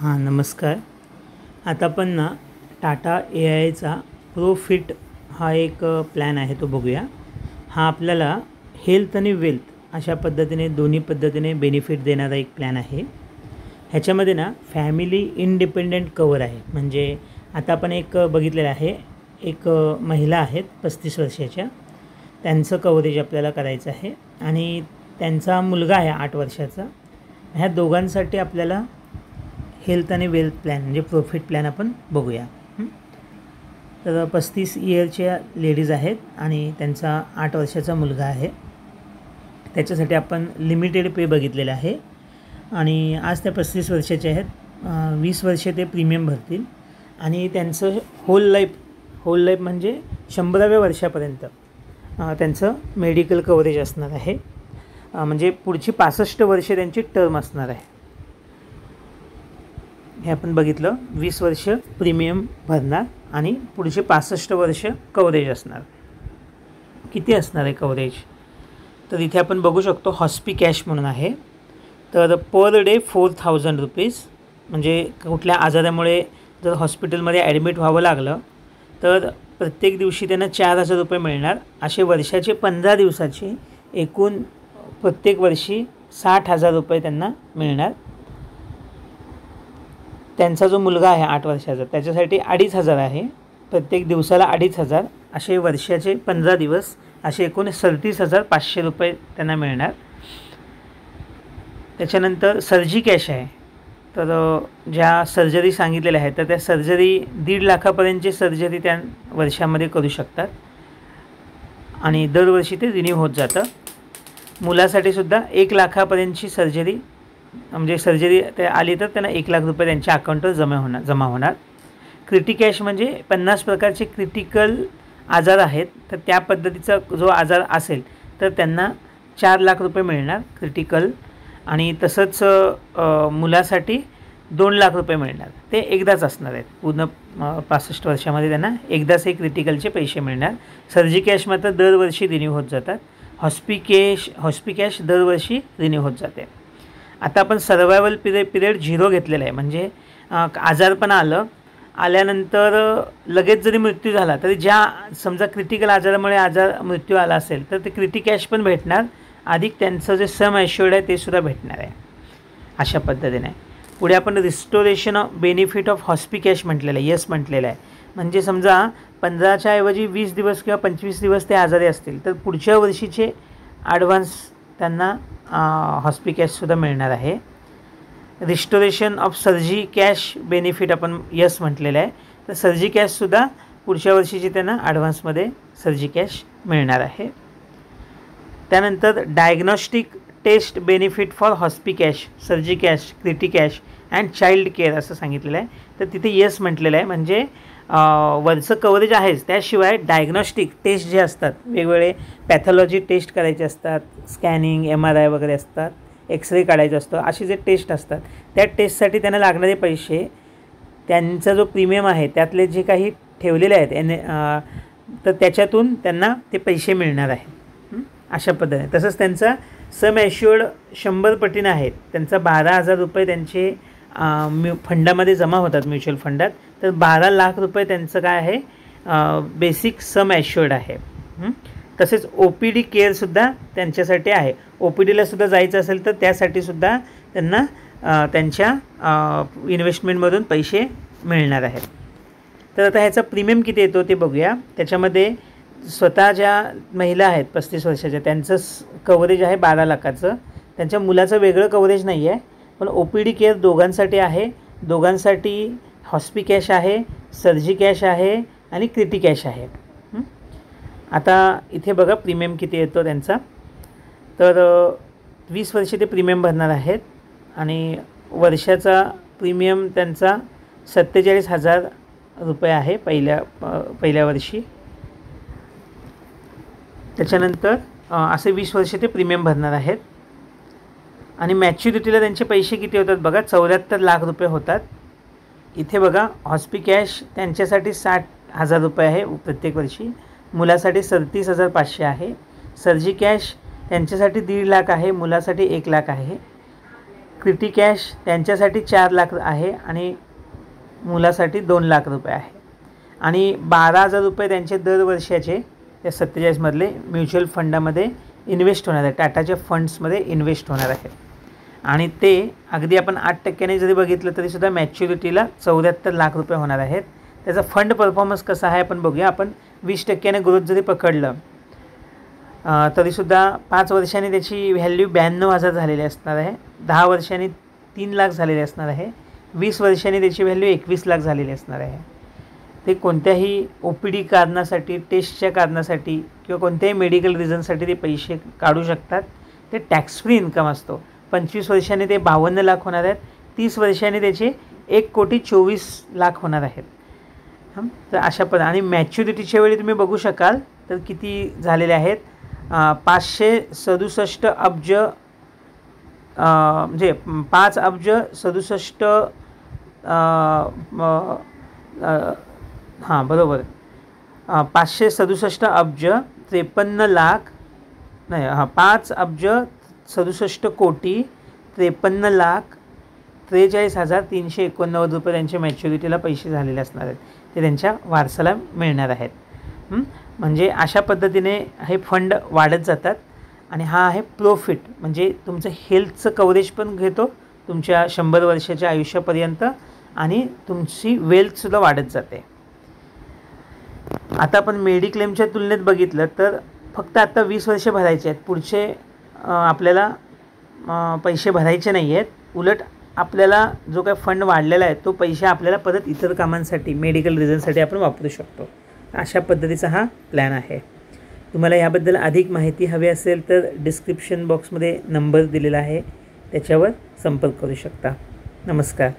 हां नमस्कार. आता आपण ना टाटा AIचा प्रोफिट हा एक प्लॅन आहे तो बघूया. हा आपल्याला हेल्थ आणि वेल्थ अशा पद्धतीने दोन्ही पद्धतीने बेनिफिट देणारा एक प्लॅन आहे. ह्याच्यामध्ये ना फॅमिली इंडिपेंडेंट कवर आहे. म्हणजे आता आपण एक बघितलेलं आहे, एक महिला आहेत 35 वर्षाच्या, त्यांचं कव्हरेज आपल्याला करायचं आहे आणि त्यांचा मुलगा आहे 8 वर्षाचा. ह्या दोघांसाठी आपल्याला हेल्थ आणि वेल्थ प्लॅन म्हणजे प्रॉफिट प्लॅन आपण बघूया. तर 35 इयरच्या लेडीज आहेत आणि त्यांचा 8 वर्षाचा मुलगा आहे. त्याच्यासाठी आपण लिमिटेड पे बघितलेलं आहे आणि आज त्या 35 वर्षाचे आहेत. 20 वर्षे ते प्रीमियम भरतील आणि त्यांचं होल लाईफ म्हणजे 100व्या वर्षापर्यंत त्यांचं मेडिकल कव्हरेज असणार आहे. म्हणजे पुढची 65 वर्षे त्यांची टर्म असणार आहे. हे आपण बघितलं, 20 वर्ष प्रीमियम भरणार आणि पुढचे 65 वर्ष कव्हरेज असणार. किती असणार आहे कव्हरेज? तर इथे आपण बघू शकतो हॉस्पी कॅश म्हणून आहे. तर पर डे 4000 रुपीज. म्हणजे कुठल्या आजारामुळे जर हॉस्पिटलमध्ये ॲडमिट व्हावं लागलं तर प्रत्येक दिवशी त्यांना 4000 रुपये मिळणार. असे वर्षाचे 15 दिवसाचे एकूण प्रत्येक वर्षी 60,000 रुपये त्यांना मिळणार. त्यांचा जो मुलगा आहे 8 वर्षाचा त्याच्यासाठी 2500 आहे. प्रत्येक दिवसाला 2500 असे वर्षाचे 15 दिवस असे एकूण 37,500 रुपये त्यांना मिळणार. त्याच्यानंतर सर्जी कॅश आहे. तर ज्या सर्जरी सांगितलेल्या आहेत तर त्या सर्जरी 1.5 लाखापर्यंतची सर्जरी त्या वर्षामध्ये करू शकतात आणि दरवर्षी ते रिन्यू होत जातं. मुलासाठी सुद्धा 1 लाखापर्यंतची सर्जरी म्हणजे सर्जरी ते आली तर त्यांना 1 लाख रुपये त्यांच्या अकाउंटवर जमा होणार. क्रिटिकॅश म्हणजे 50 प्रकारचे क्रिटिकल आजार आहेत तर त्या पद्धतीचा जो आजार असेल तर त्यांना 4 लाख रुपये मिळणार क्रिटिकल. आणि तसंच मुलासाठी 2 लाख रुपये मिळणार. ते एकदाच असणार आहेत. पूर्ण 65 वर्षामध्ये त्यांना एकदाच हे क्रिटिकलचे पैसे मिळणार. सर्जी कॅश मात्र दरवर्षी रिन्यू होत जातात. हॉस्पी कॅश दरवर्षी रिन्यू होत जाते. आता आपण सर्वायवल पिरियड 0 घेतलेला आहे. म्हणजे आजारपण आल्यानंतर लगेच जरी मृत्यू झाला तरी ज्या समजा क्रिटिकल आजारामुळे मृत्यू आला असेल तर ते क्रिटिकॅश पण भेटणार, अधिक त्यांचं जे सम ॲश्युर्ड आहे ते सुद्धा भेटणार आहे. अशा पद्धतीने पुढे आपण restoration of benefit of hospi cash म्हटलेलं आहे. म्हटलेलं आहे. म्हणजे समजा 15च्या ऐवजी 20 दिवस किंवा 25 दिवस ते आजारी असतील तर पुढच्या वर्षीचे ॲडव्हान्स त्यांना हॉस्पी कॅशसुद्धा मिळणार आहे. रिस्टोरेशन ऑफ सर्जी कॅश बेनिफिट आपण म्हटलेलं आहे. तर सर्जी कॅशसुद्धा पुढच्या वर्षीची त्यांना ॲडव्हान्समध्ये सर्जी कॅश मिळणार आहे. त्यानंतर diagnostic test benefit for hospi cash, surgi cash, criti cash and child care असं सांगितलेलं आहे. तर तिथे म्हटलेलं आहे. म्हणजे वरचं कव्हरेज आहेच, त्याशिवाय डायग्नॉस्टिक टेस्ट जे असतात, वेगवेगळे पॅथॉलॉजी टेस्ट करायचे असतात, स्कॅनिंग, MRI वगैरे असतात, एक्सरे काढायचा असतो, असे जे टेस्ट असतात त्या टेस्टसाठी त्यांना लागणारे पैसे, त्यांचा जो प्रीमियम आहे त्यातले जे काही ठेवलेले आहेत तर त्याच्यातून त्यांना ते पैसे मिळणार आहेत. अशा पद्धतीने तसंच त्यांचा सम ॲश्युर्ड 100 पटीनं आहेत. त्यांचा 12,000 रुपये त्यांचे फंडामध्ये जमा होतात म्युच्युअल फंडात. तर 12 लाख रुपये त्यांचं काय आहे बेसिक सम ॲश्युर्ड आहे. तसेच OPD केअरसुद्धा त्यांच्यासाठी आहे. OPDला सुद्धा जायचं असेल तर त्यासाठीसुद्धा त्यांना त्यांच्या इन्व्हेस्टमेंटमधून पैसे मिळणार आहेत. तर आता ह्याचा प्रीमियम किती येतो ते बघूया. त्याच्यामध्ये स्वतः ज्या महिला आहेत 35 वर्षाच्या त्यांचं कव्हरेज आहे 12 लाखाचं. त्यांच्या मुलाचं वेगळं कव्हरेज नाही आहे, पण OPD केअर दोघांसाठी आहे. दोघांसाठी हॉस्पी कॅश आहे, सर्जी कॅश आहे आणि क्रिटी कॅश आहे. आता इथे बघा प्रीमियम किती येतो त्यांचा. तर 20 वर्षे ते प्रीमियम भरणार आहेत आणि वर्षाचा प्रीमियम त्यांचा 47,000 रुपये आहे पहिल्या वर्षी. त्याच्यानंतर असे 20 वर्षे ते प्रीमियम भरणार आहेत आणि मॅच्युरिटीला त्यांचे पैसे किती होतात बघा, 74 लाख रुपये होतात. इथे बघा हॉस्पी कॅश त्यांच्यासाठी 60,000 रुपये आहे प्रत्येक वर्षी. मुलासाठी 37,500 आहे. सर्जी कॅश त्यांच्यासाठी 1.5 लाख आहे, मुलासाठी 1 लाख आहे. क्रिटी कॅश त्यांच्यासाठी 4 लाख आहे आणि मुलासाठी 2 लाख रुपये आहे आणि 12,000 रुपये त्यांचे दरवर्षाचे त्या 47मधले म्युच्युअल फंडामध्ये इन्व्हेस्ट होणार आहे, टाटाच्या फंड्समध्ये इन्व्हेस्ट होणार आहे आणि ते अगदी आपण 8% जरी बघितलं तरीसुद्धा मॅच्युरिटीला 74 लाख रुपये होणार आहेत. त्याचा फंड परफॉर्मन्स कसा आहे आपण बघूया. आपण 20% ग्रोथ जरी पकडलं तरीसुद्धा 5 वर्षांनी त्याची व्हॅल्यू 92,000 झालेली असणार आहे, 10 वर्षांनी 3 लाख झालेले असणार आहे, 20 वर्षांनी त्याची व्हॅल्यू 21 लाख झालेली असणार आहे. ते कोणत्याही OPD कारणासाठी, टेस्टच्या कारणासाठी किंवा कोणत्याही मेडिकल रिझनसाठी ते पैसे काढू शकतात. ते टॅक्स फ्री इन्कम असतो. 25 वर्षांनी ते 52 लाख होणार आहेत, 30 वर्षांनी त्याचे 1,24,00,000 होणार आहेत. तर अशा आणि मॅच्युरिटीच्या वेळी तुम्ही बघू शकाल तर किती झालेले आहेत. 567 अब्ज म्हणजे 5 अब्ज 67 हां बरोबर 567 अब्ज 53 लाख नाही 5 अब्ज 67 कोटी 53,43,389 रुपये त्यांच्या मॅच्युरिटीला पैसे झालेले असणार आहेत. ते त्यांच्या वारसाला मिळणार आहेत. म्हणजे अशा पद्धतीने हे फंड वाढत जातात आणि हा आहे प्रॉफिट. म्हणजे तुमचं हेल्थचं कव्हरेज पण घेतो तुमच्या 100 वर्षाच्या आयुष्यापर्यंत आणि तुमची वेल्थसुद्धा वाढत जाते. आता आपण मेडिक्लेमच्या तुलनेत बघितलं तर फक्त आता 20 वर्षे भरायचे आहेत, पुढचे आपल्याला पैसे भरायचे नाही आहेत. उलट आपल्याला जो काय फंड वाढलेला आहे तो पैसे आपल्याला परत इतर कामांसाठी, मेडिकल रिझनसाठी आपण वापरू शकतो. अशा पद्धतीचा हा प्लॅन आहे. तुम्हाला याबद्दल अधिक माहिती हवी असेल तर डिस्क्रिप्शन बॉक्समध्ये नंबर दिलेला आहे, त्याच्यावर संपर्क करू शकता. नमस्कार.